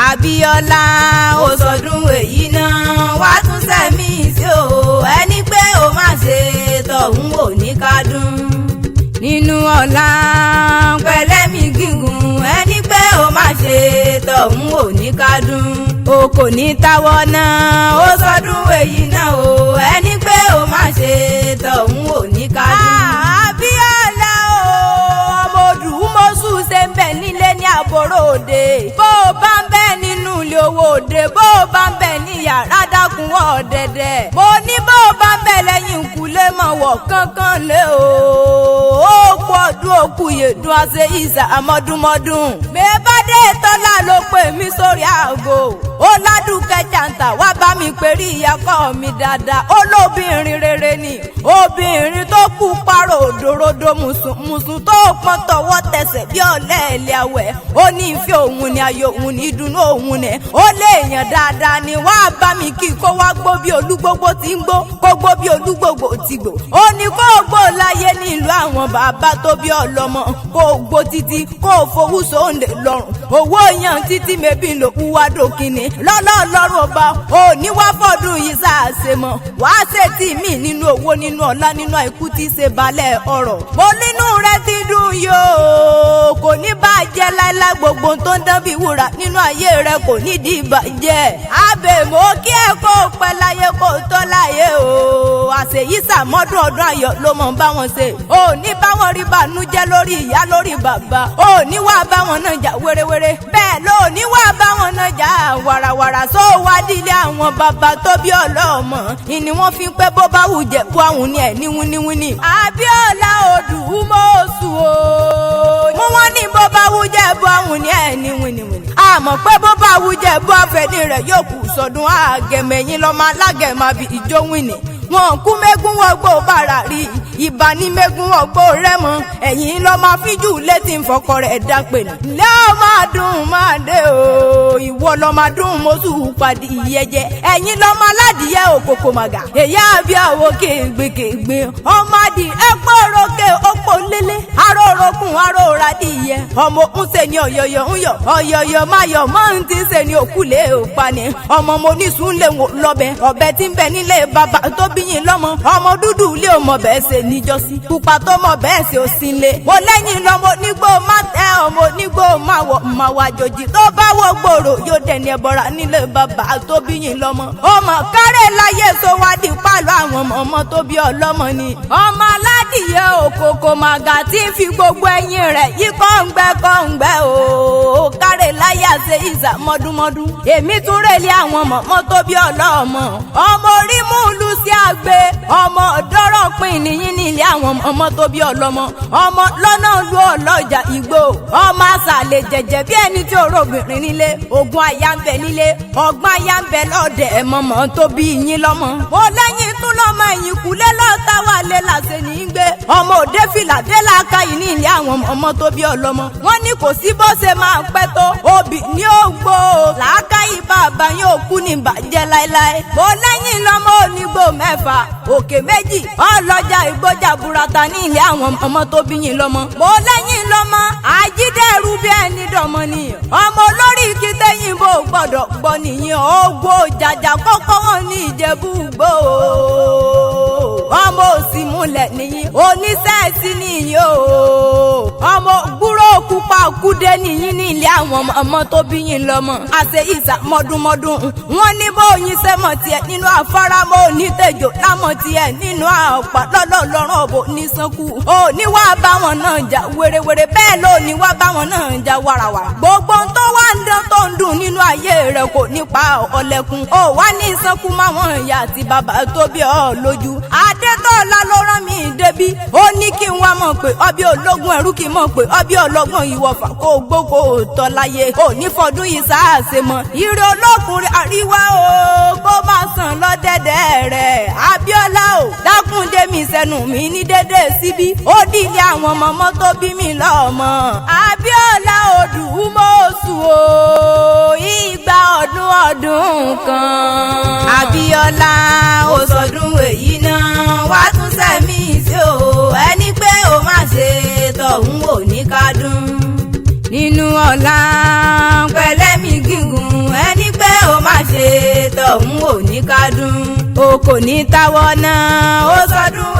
Abíọ́lá ó sọdún èyí náà wá tún sẹ́mi sí o ẹni pé ó má ṣe tọ̀hún ò ní kádùn nínú ọ̀la pẹ̀lẹ́mì gígùn ẹni pé ó má ṣe tọ̀hún ò ní kádùn o kò ní táwọ́ náà ó sọdún èyí náà o ẹni pé ó má ṣe tọ̀hún ò ní kádùn. Abíọ́lá o ọmọ Odùmọ̀ṣù ṣe ń bẹ nílé ní àbúrò òde bó o bá ń bẹ nínú ilé owó òde bó o bá ń bẹ ní yàrá dákun ọ̀dẹ̀dẹ̀ mo ní bó o bá ń bẹ lẹ́yìn ìkúlé mọ̀wọ̀ kankan lé o ọdún òkú yèdùn àṣẹ ìṣà àmọ́dúnmọ́dún. Mẹ́bàdé tọ́lá ló pè mí sórí aago. Ó ládùúkẹ́ jàǹtà wá bá mi perí ìyàkọ́ mi dáadáa. Ó lóbìnrin rere ni. Obìnrin tó kú párò òdòròdò mùsùn tó pọ́n tọwọ́ tẹsẹ̀ bí ọ̀lẹ́ ẹ̀lẹ́ àwẹ̀. Ó ní ìfẹ́ òun ni ayọ̀ òun ni ìdùnnú òun ni. Ó lé èèyàn dáadáa ni wá bá mi kí kó wá gbó bí olúgbógbó ti ń gbó kó gbó bí olúgbógbó ti gbó. Ó ní kó gbó láyé ní ìlú àwọn bàbá tó bí ọlọ́mọ kó gbó títí kó fowó sóńdè lọ́rùn owó yan títí mẹ́bí ló kú wá dòkìní lọ́lọ́ọ̀lọ́rùn ọba ò ní wá fọ́dún yìí sáàsè mọ́ wàá ṣètì mí nínú owó nínú ọlá nínú àìkú tí ṣe balẹ̀ ọ̀rọ̀ mo nínú rẹ ti dùn yóò kò ní bàjẹ́ láíláí gbogbo tó ń dán bí wúrà nínú ayé rẹ kò ní di ìbàjẹ́ àbẹ̀mọ́ kí ẹ kó pẹ́ láyé kó tó láyé o àṣeyí sàmọ́dún ọdún ayọ̀ ló mọ̀ bá wọn ṣe ò ní bá wọn rí bànújẹ́ lórí ìyá lórí bàbá ò ní wá bá wọn náà jà wérewére bẹ́ẹ̀ ló ní wá bá wọn náà jà wàràwàrà só wá dílé àwọn bàbá tó bí ọlọ́mọ ìní wọn fi pé bó bá wù jẹ́ bó àwọn ní ẹ̀ ní wíníwíní. Abíọ́lá Odùmọ̀ṣù o mú wọn ní bó bá wù jẹ́ bó àwọn ní ẹ̀ ní wíníwíní. àmọ́ pé bó bá wù jẹ́ bó àfẹ́ni rẹ̀ yóò kù sọdún àgẹ̀mẹ̀yìn lọ́mọ alágẹ̀mọ́ àbí ìjówìnì wọn kú mẹ́gún wọgbó bàrà rí ìbá ní mẹ́gún wọgbó rẹ́mọ ẹ̀yìn lọ́ máa fíjù létí ìfọkọ rẹ̀ dápè nà. lẹ́ ọ máa dùn máa dé o ìwọ lọ́ máa dùn mọ́sù pàdé ìyẹjẹ ẹ̀yìn lọ́ máa ládìyẹ òkòkò màgà èyí àbí àwọ̀ kéègbé ọmọ adì ẹ̀pọ̀ òrókè ọ̀pọ̀ lélẹ̀ aróorokùn aróoradìyẹ ọmọ òkun ṣe ni ọ̀yọ̀yọ̀ ń yọ̀ ọ̀yọ̀yọ̀ máa yọ̀ mọ́ ń ti ṣe ni òkúlé òpani ọmọ mo ní sùn lè wò lọ́bẹ̀ ọ̀bẹ tí ń bẹ nílé bàbá tó bíyìn lọ́mọ ọmọ dúdú ilé ò mọ̀ bẹ́ẹ̀ ṣe níjọ́sí pupa tó mọ̀ bẹ́ẹ̀ ṣe ò sí ilé mo lẹ́yìn lọ́mọ onígbò má tẹ́ ọmọ onígbò má wọ̀ má wà jòjì tó bá wọ gbòòrò yóò dẹni ẹbọra nílé bàbá tó bíyìn lọ́mọ ọmọ kárẹ̀ láyé tó wá di pálọ̀ àwọn ọmọ tó bí ọlọ́mọ ni ọmọ aládìyẹ òkòkò màgà tí ń fi gbogbo ẹyin rẹ̀ yí kọ́ńgbẹ́ o kárẹ̀ láyé àṣẹ ìṣà mọ́dúnmọ́dún èmi tún rèlé àwọn ọmọ tó bí ọlọ́mọ ọmọ orí mú lù sí àgbẹ̀ ọmọ ọ̀dọ́rọ̀ pin nìyí nílé àwọn ọmọ tó bí ọlọ́mọ ọmọ lọ́nà lu ọlọ́jà ìgbò ọmọ àṣàlẹ̀ jẹ̀jẹ̀ bí ẹni tí ó rògbìnrin nílé ogun àyà ń bẹ nílé ọgbọ́n àyà ń bẹ lọ́dẹ̀ ẹ̀mọ́mọ́ tó bí yín lọ́mọ. mo lẹ́yìn tún lọ́mọ ẹ̀yìn kúlé lọ́ta wà lé làṣẹ ní í gbé ọmọ òde fìlà dé làákà yìí ní ilé àwọn ọmọ tó bí ọlọ́mọ. wọ́n ní kò sí bó ṣe máa pẹ́ tó obì ní ògbó làákà yìí bàbá yóò kú ní ìbàjẹ́ láéláé. mo lẹ́yìn lọ́mọ onígbò mẹ́fà òkè méjì ọlọ́jà ìgbọ́jà burata ní ilé àwọn ọmọ tó bí yín lọ́mọ. mo lẹ́yìn lọ́mọ àjídẹ́rù bí ẹni dọ̀mọ ni ọmọ olórí kìtẹ́yìn bò gbọ́dọ̀ gbọ́ nìyí ògbó jàjà kọ́kọ́ wọn ní Ìjẹ̀bú gbó ọmọ òsì múlẹ̀ nìyí oníṣẹ́ẹ̀sì nìyí o ọmọ gbúrò kúpa kúdé nìyí ní ilé àwọn ọmọ tó bí yín lọ́mọ. àṣẹ ìṣà mọ́dúnmọ́dún wọn ní bóyin sẹ́mọ̀ tiẹ̀ nínú afárá mọ́ onítẹ̀jọ́ lámọ̀ tiẹ̀ nínú àpá lọ́lọ́lọ́rùn ọ̀bọ nísànkú ò ní wá bá wọn náà jà wérewére bẹ́ẹ̀ ló ní wá bá wọn náà jà wàràwàrà gbogbo tó wá ń dán tó ń dùn nínú ayé rẹ̀ kò nípa ọ̀lẹ́kùn ó wá ní ìsànkú máwọn ìyá àti bàbá tó bí ọ lójú adétọ́lá ló rán mi débi ó ní kí n wá mọ̀ pé ọbí ológun ẹ̀rú kì í mọ̀ pé ọbí ọlọ́gbọ̀n ìwọ̀fà kó gbogbo tọ́ láyé ò ní fọdún yìí sáàsì mọ́ ire olókùnrin àríwá o kó má sàn lọ́dẹ̀dẹ̀ rẹ̀ Abíọ́lá o dákun dé mi sẹ́nu mi ní dédé síbí ó dìlé àwọn ọmọ tó bí mi lọ́mọ. Abíọ́lá Odùmọ̀ṣù o ìgbà ọdún kan. Abíọ́lá ó sọdún èyí náà wá tún sẹ́mi sí o ẹni pé ó má ṣe tọ̀hún ò ní kádùn nínú ọ̀la pẹ̀lẹ́mì gígùn ní kádùn o kò ní táwọ́ náà ó sọdún